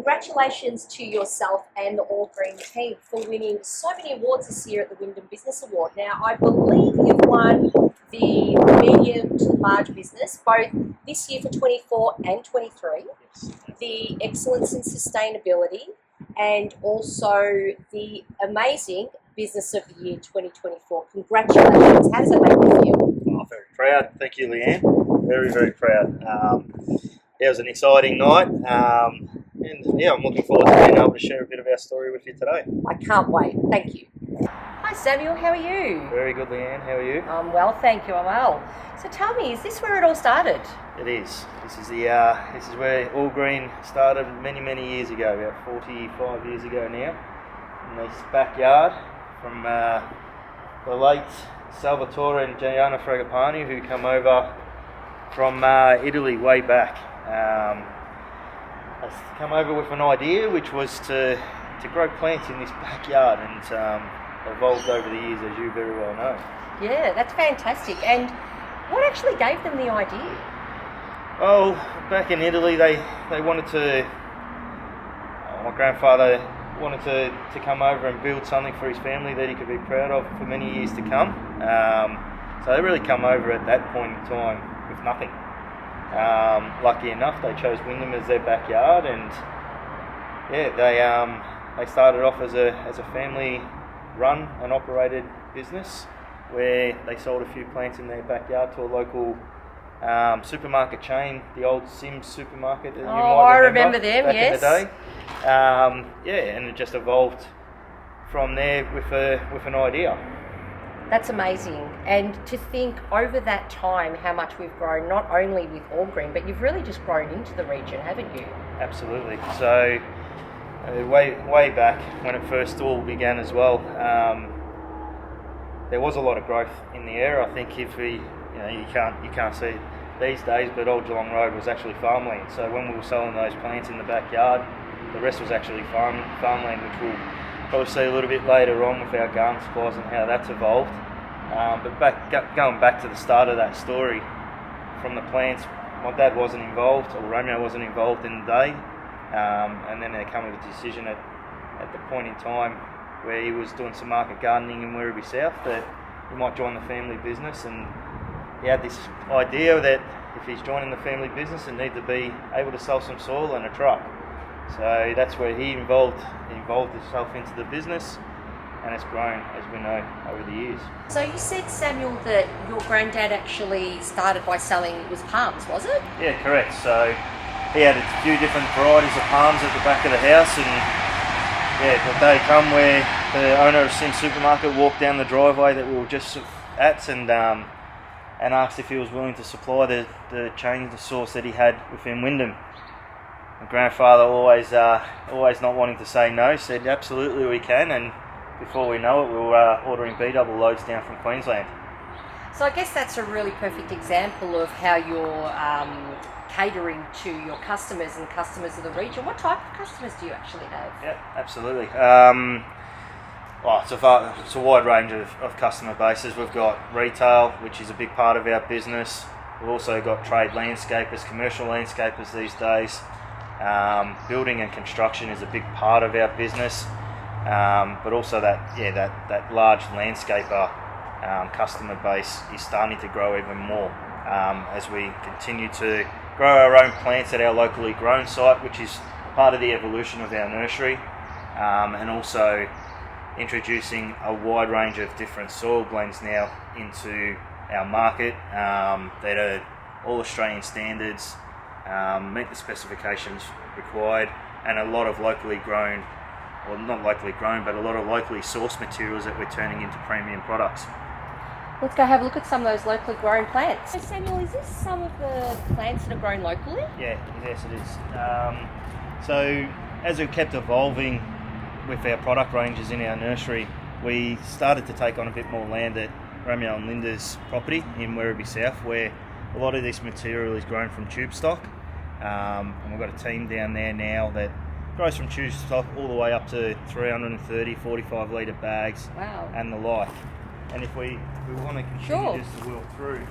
congratulations to yourself and the All Green team for winning so many awards this year at the Wyndham Business Award. Now, I believe you've won the medium to large business, both this year for 24 and 23, the excellence in sustainability, and also the amazing Business of the Year 2024. Congratulations. How does that make you feel? Oh, very proud. Thank you, Leanne. Very, very proud. It was an exciting night. And I'm looking forward to being able to share a bit of our story with you today. I can't wait. Thank you. Hi, Samuel. How are you? Very good, Leanne. How are you? I'm well, thank you. I'm well. So tell me, is this where it all started? It is. This is where All Green started many, many years ago, about 45 years ago now, in this backyard from the late Salvatore and Gianna Fragapani, who come over from Italy way back. They come over with an idea, which was to grow plants in this backyard, and evolved over the years, as you very well know. Yeah, that's fantastic. And what actually gave them the idea? Well, back in Italy, they wanted to. My grandfather wanted to come over and build something for his family that he could be proud of for many years to come. So they really come over at that point in time with nothing. Lucky enough, they chose Wyndham as their backyard, and they started off as a family-run and operated business where they sold a few plants in their backyard to a local supermarket chain, the old Sims supermarket that you might remember them, back yes. in the day. And it just evolved from there with an idea. That's amazing. And to think over that time how much we've grown, not only with All Green, but you've really just grown into the region, haven't you? Absolutely. So way back when it first all began as well, there was a lot of growth in the area. I think if you can't see it these days, but Old Geelong Road was actually farmland. So when we were selling those plants in the backyard, the rest was actually farmland, which we'll probably see a little bit later on with our garden supplies and how that's evolved. But going back to the start of that story, from the plants, my dad wasn't involved, or Romeo wasn't involved in the day, and then there came a decision at the point in time where he was doing some market gardening in Werribee South that he might join the family business, and he had this idea that if he's joining the family business, he needed to be able to sell some soil and a truck. So that's where he involved himself into the business, and it's grown, as we know, over the years. So you said, Samuel, that your granddad actually started by selling, it was palms, was it? Yeah, correct. So he had a few different varieties of palms at the back of the house, and the day come where the owner of Sim Supermarket walked down the driveway that we were just at, and asked if he was willing to supply the change, the source that he had within Wyndham. My grandfather, always not wanting to say no, said absolutely we can, and before we know it, we were ordering B-double loads down from Queensland. So I guess that's a really perfect example of how you're catering to your customers and customers of the region. What type of customers do you actually have? Yeah, absolutely. It's a wide range of customer bases. We've got retail, which is a big part of our business. We've also got trade landscapers, commercial landscapers these days. Building and construction is a big part of our business, but also that large landscaper customer base is starting to grow even more as we continue to grow our own plants at our locally grown site, which is part of the evolution of our nursery, and also introducing a wide range of different soil blends now into our market that are all Australian standards, meet the specifications required, and a lot of locally grown, well, not locally grown, but a lot of locally sourced materials that we're turning into premium products. Let's go have a look at some of those locally grown plants. So Samuel, is this some of the plants that are grown locally? Yeah, yes it is. So as we've kept evolving with our product ranges in our nursery, we started to take on a bit more land at Romeo and Linda's property in Werribee South, where a lot of this material is grown from tube stock. And we've got a team down there now that grows from tube stock all the way up to 330, 45 litre bags. Wow. And the like. And if we want to continue just to wheel through,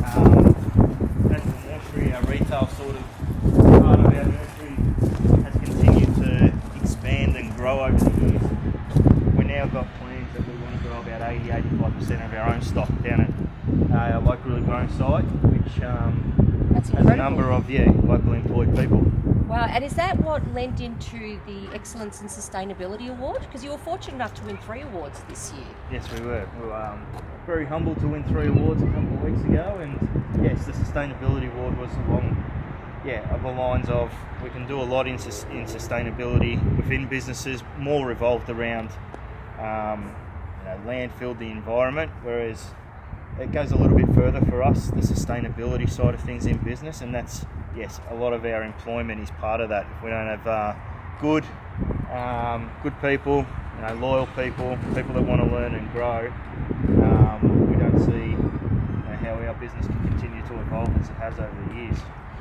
as the nursery, our retail sort of part of our nursery has continued which That's has a incredible. number of locally employed people. Wow, and is that what lent into the Excellence in Sustainability Award? Because you were fortunate enough to win 3 awards this year. Yes, we were. We were very humbled to win 3 awards a couple of weeks ago, and yes, the Sustainability Award was along the lines of we can do a lot in sustainability within businesses, more revolved around landfill, the environment, whereas it goes a little bit further for us, the sustainability side of things in business, and that's, yes, a lot of our employment is part of that. If we don't have good people, loyal people that want to learn and grow, we don't see how our business can continue to evolve as it has over the years.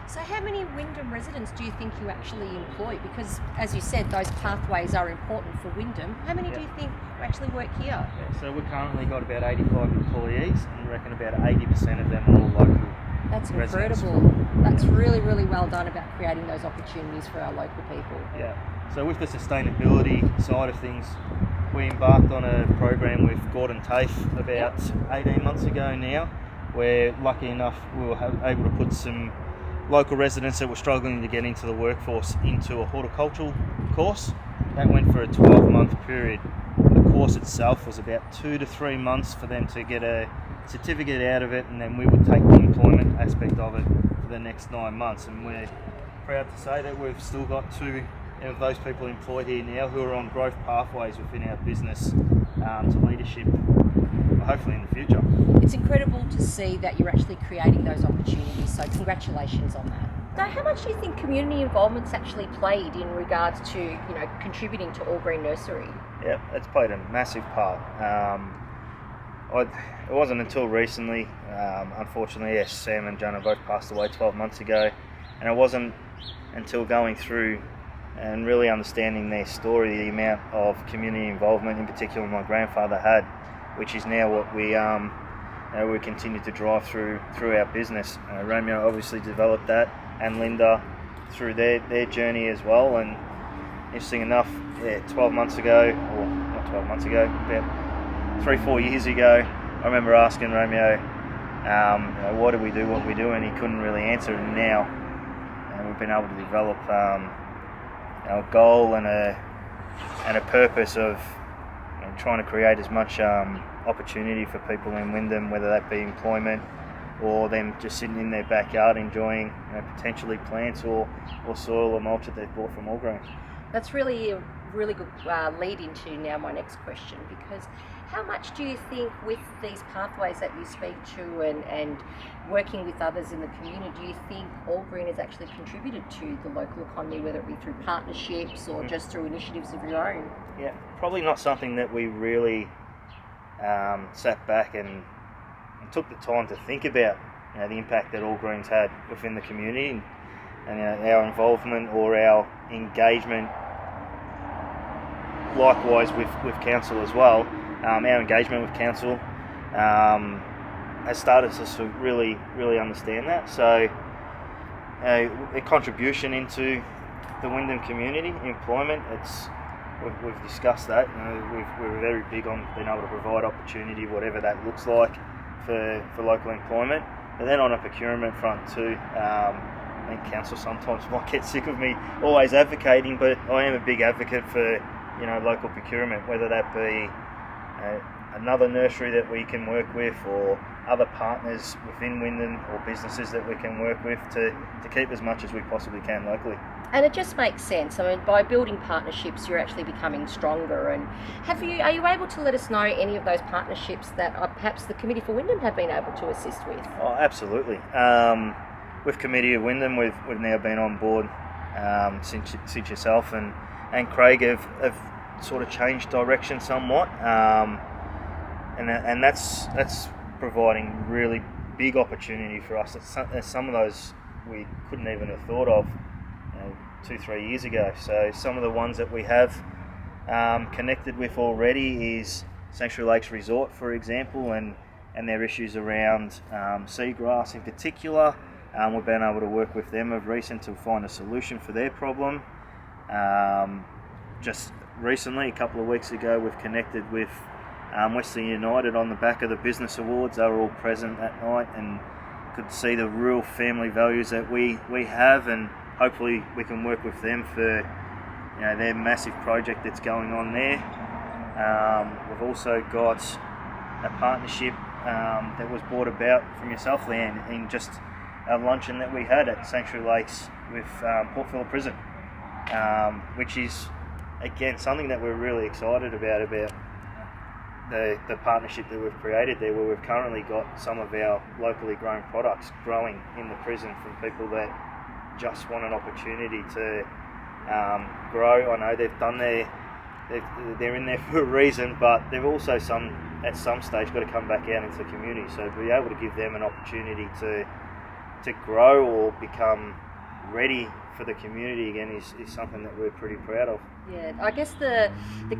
So how many Wyndham residents do you think you actually employ? Because, as you said, those pathways are important for Wyndham. How many do you think actually work here? Yeah, so we've currently got about 85 employees, and we reckon about 80% of them are all local. That's residents. incredible. That's really, really well done about creating those opportunities for our local people. Yeah. So with the sustainability side of things, we embarked on a program with Gordon Tafe about 18 months ago now, where lucky enough we were able to put some local residents that were struggling to get into the workforce into a horticultural course. That went for a 12-month period. The course itself was about 2 to 3 months for them to get a certificate out of it, and then we would take the employment aspect of it for the next 9 months. And we're proud to say that we've still got 2 of those people employed here now who are on growth pathways within our business to leadership, hopefully in the future. It's incredible to see that you're actually creating those opportunities, so congratulations on that. Now, how much do you think community involvement's actually played in regards to, contributing to All Green Nursery? Yeah, it's played a massive part. It wasn't until recently, unfortunately, yes, Sam and Jonah both passed away 12 months ago, and it wasn't until going through and really understanding their story, the amount of community involvement, in particular my grandfather had, which is now what we continue to drive through our business. Romeo obviously developed that, and Linda through their journey as well. And interesting enough, 12 months ago, or not 12 months ago, about 3-4 years ago, I remember asking Romeo, why do we do what we do, and he couldn't really answer. And now we've been able to develop our goal and a purpose of trying to create as much opportunity for people in Wyndham, whether that be employment or them just sitting in their backyard enjoying potentially plants or soil or mulch that they've bought from All Green. That's really a really good lead into now my next question, because how much do you think with these pathways that you speak to and working with others in the community, do you think All Green has actually contributed to the local economy, whether it be through partnerships or just through initiatives of your own? Yeah, probably not something that we really sat back and took the time to think about the impact that All Green's had within the community and our involvement or our engagement likewise with council as well. Our engagement with council has started us to really understand that. So a contribution into the Wyndham community, employment, we've discussed that. We're very big on being able to provide opportunity, whatever that looks like, for local employment. But then on a procurement front too, I think council sometimes might get sick of me always advocating, but I am a big advocate for local procurement, whether that be another nursery that we can work with or other partners within Wyndham or businesses that we can work with to keep as much as we possibly can locally. And it just makes sense. I mean, by building partnerships, you're actually becoming stronger. And are you able to let us know any of those partnerships that perhaps the Committee for Wyndham have been able to assist with? Oh, absolutely. With Committee of Wyndham, we've now been on board since yourself and Craig have sort of changed direction somewhat, and that's providing really big opportunity for us. Some of those we couldn't even have thought of 2-3 years ago. So some of the ones that we have connected with already is Sanctuary Lakes Resort, for example, and their issues around seagrass in particular. We've been able to work with them of recent to find a solution for their problem. Just recently, a couple of weeks ago, we've connected with Western United on the back of the Business Awards. They were all present that night, and could see the real family values that we have, and hopefully we can work with them for their massive project that's going on there. We've also got a partnership that was brought about from yourself, Leanne, in just a luncheon that we had at Sanctuary Lakes with Port Phillip Prison, which is again something that we're really excited about the partnership that we've created there, where we've currently got some of our locally grown products growing in the prison from people that just want an opportunity to grow. I know they're in there for a reason, but they've also at some stage got to come back out into the community. So to be able to give them an opportunity to grow or become ready for the community again is something that we're pretty proud of. Yeah, I guess the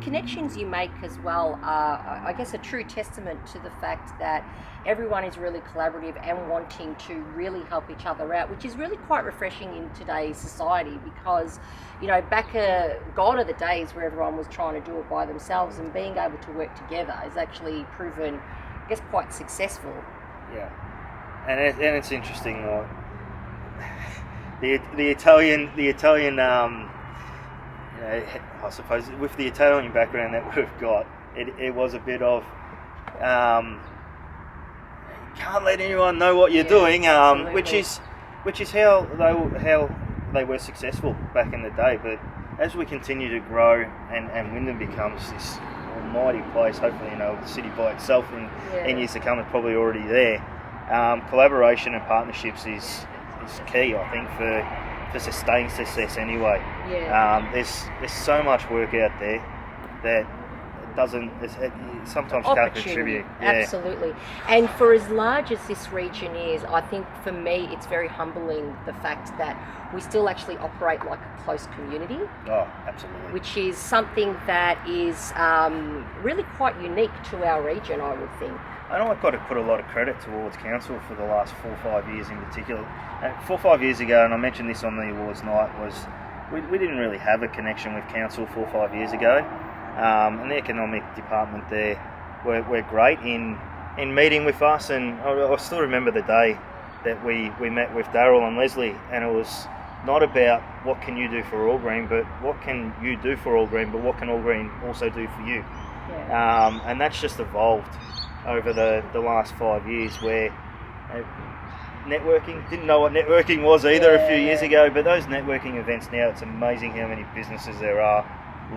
connections you make as well are, I guess, a true testament to the fact that everyone is really collaborative and wanting to really help each other out, which is really quite refreshing in today's society, because, back gone are the days where everyone was trying to do it by themselves, and being able to work together is actually proven, I guess, quite successful. Yeah, and it's interesting, like, the Italian I suppose with the Italian background that we've got, it was a bit of can't let anyone know what you're doing, which is how they were successful back in the day. But as we continue to grow and Wyndham becomes this almighty place, hopefully the city by itself in years to come is probably already there. Collaboration and partnerships is key, I think, for sustained success anyway. Yeah. There's so much work out there that it sometimes can't contribute. Yeah. Absolutely. And for as large as this region is, I think for me it's very humbling the fact that we still actually operate like a close community. Oh, absolutely. Which is something that is really quite unique to our region, I would think. I know I've got to put a lot of credit towards council for the last 4 or 5 years in particular. 4 or 5 years ago, and I mentioned this on the awards night, was we didn't really have a connection with council 4 or 5 years ago. And the economic department there were great in meeting with us, and I still remember the day that we met with Daryl and Leslie, and it was not about what can you do for All Green, but what can you do for All Green, but what can All Green also do for you. Yeah. And that's just evolved over the last 5 years, where networking, didn't know what networking was either a few years ago, but those networking events now, it's amazing how many businesses there are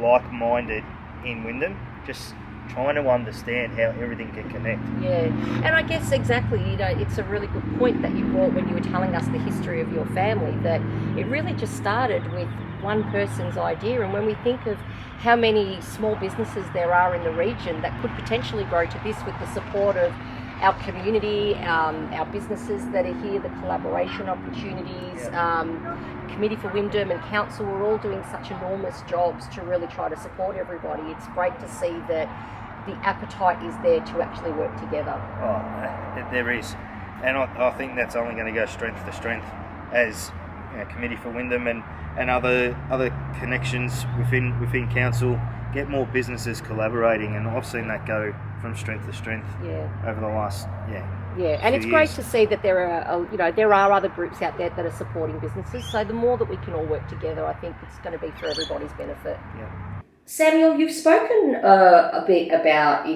like-minded in Wyndham, just trying to understand how everything can connect. Yeah, and I guess exactly, it's a really good point that you brought when you were telling us the history of your family, that it really just started with one person's idea. And when we think of how many small businesses there are in the region that could potentially grow to this with the support of our community, our businesses that are here, the collaboration opportunities, Committee for Wyndham and Council, we're all doing such enormous jobs to really try to support everybody. It's great to see that the appetite is there to actually work together. Oh, there is. And I think that's only going to go strength to strength as Committee for Wyndham and other connections within Council get more businesses collaborating, and I've seen that go from strength to strength over the last and it's great to see that there are other groups out there that are supporting businesses. So the more that we can all work together, I think it's going to be for everybody's benefit. Yeah. Samuel, you've spoken a bit about,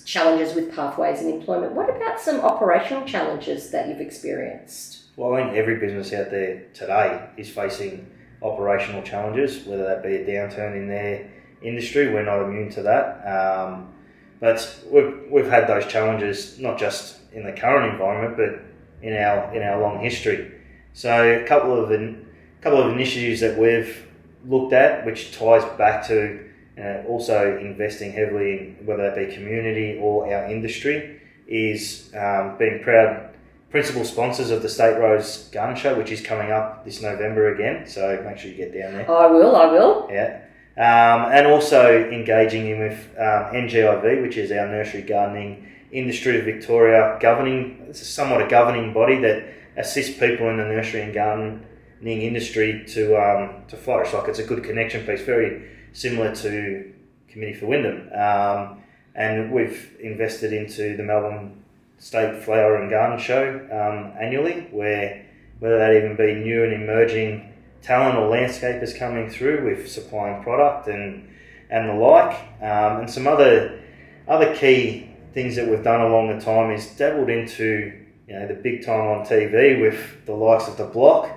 challenges with pathways and employment. What about some operational challenges that you've experienced? Well, I think every business out there today is facing operational challenges, whether that be a downturn in their industry. We're not immune to that. But we've had those challenges not just in the current environment, but in our long history. So a couple of initiatives that we've looked at, which ties back to also investing heavily in whether that be community or our industry, is being proud principal sponsors of the State Rose Gun Show, which is coming up this November again. So make sure you get down there. I will. Yeah. And also engaging in with NGIV, which is our nursery gardening industry of Victoria, it's somewhat a governing body that assists people in the nursery and gardening industry to flourish. Like, it's a good connection piece, very similar to Committee for Wyndham. And we've invested into the Melbourne State Flower and Garden Show annually, whether that even be new and emerging talent or landscapers coming through with supplying product and the like. And some other key things that we've done along the time is dabbled into the big time on TV with the likes of The Block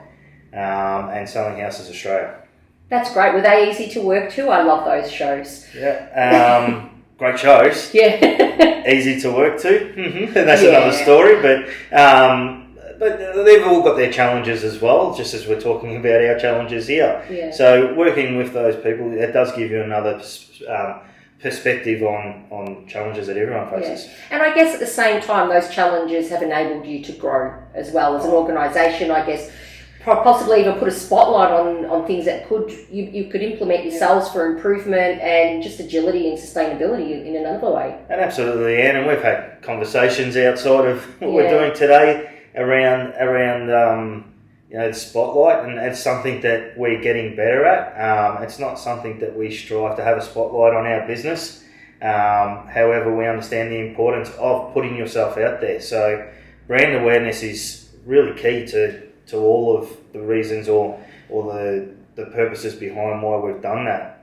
and Selling Houses Australia. That's great. Were they easy to work to? I love those shows. Yeah. Great shows. Yeah. Easy to work to. And that's another story. But they've all got their challenges as well, just as we're talking about our challenges here. Yeah. So working with those people, it does give you another perspective on challenges that everyone faces. Yeah. And I guess at the same time, those challenges have enabled you to grow as well as an organisation, I guess. Possibly even put a spotlight on things that you could implement yourselves for improvement and just agility and sustainability in another way. And absolutely, Anne, and we've had conversations outside of what we're doing today around the spotlight, and it's something that we're getting better at. It's not something that we strive to have a spotlight on our business. However, we understand the importance of putting yourself out there. So brand awareness is really key to all of the reasons or the purposes behind why we've done that.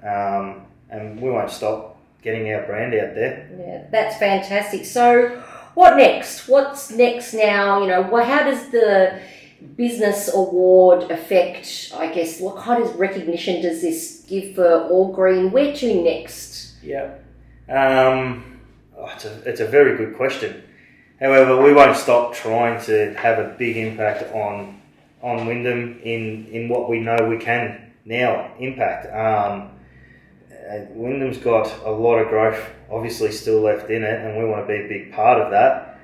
And we won't stop getting our brand out there. Yeah, that's fantastic. So what next? What's next now? How does the business award affect, I guess, what kind of recognition does this give for All Green? Where to next? Yeah. It's a very good question. However, we won't stop trying to have a big impact on Wyndham in what we know we can now impact. Wyndham's got a lot of growth obviously still left in it, and we want to be a big part of that.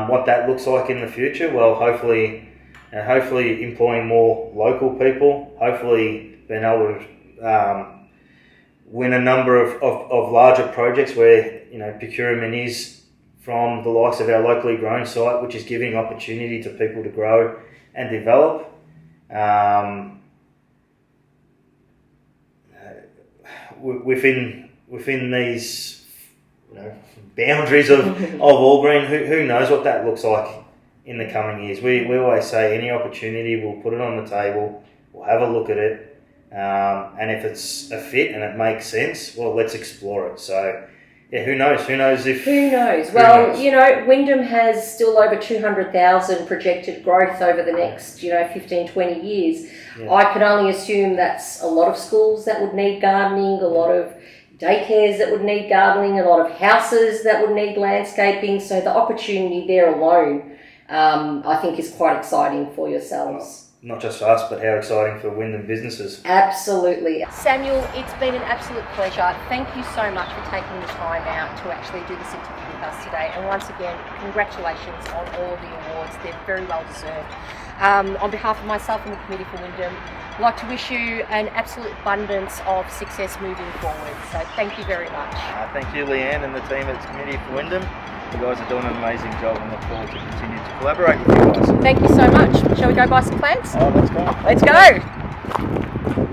What that looks like in the future, well, hopefully employing more local people, hopefully being able to win a number of larger projects where procurement is from the likes of our locally grown site, which is giving opportunity to people to grow and develop. Within these boundaries of All Green, who knows what that looks like in the coming years. We always say any opportunity, we'll put it on the table, we'll have a look at it, and if it's a fit and it makes sense, well, let's explore it. So yeah, who knows? Who knows? Well, Wyndham has still over 200,000 projected growth over the next, 15, 20 years. Yeah. I can only assume that's a lot of schools that would need gardening, a lot of daycares that would need gardening, a lot of houses that would need landscaping. So the opportunity there alone, I think, is quite exciting for yourselves. Not just for us, but how exciting for Wyndham businesses. Absolutely. Samuel, it's been an absolute pleasure. Thank you so much for taking the time out to actually do this interview with us today. And once again, congratulations on all of the awards. They're very well deserved. On behalf of myself and the committee for Wyndham, I'd like to wish you an absolute abundance of success moving forward. So thank you very much. Thank you, Leanne, and the team at the committee for Wyndham. You guys are doing an amazing job, and look forward to continue to collaborate with you guys. Thank you so much. Shall we go buy some plants? Oh, let's go. Let's go.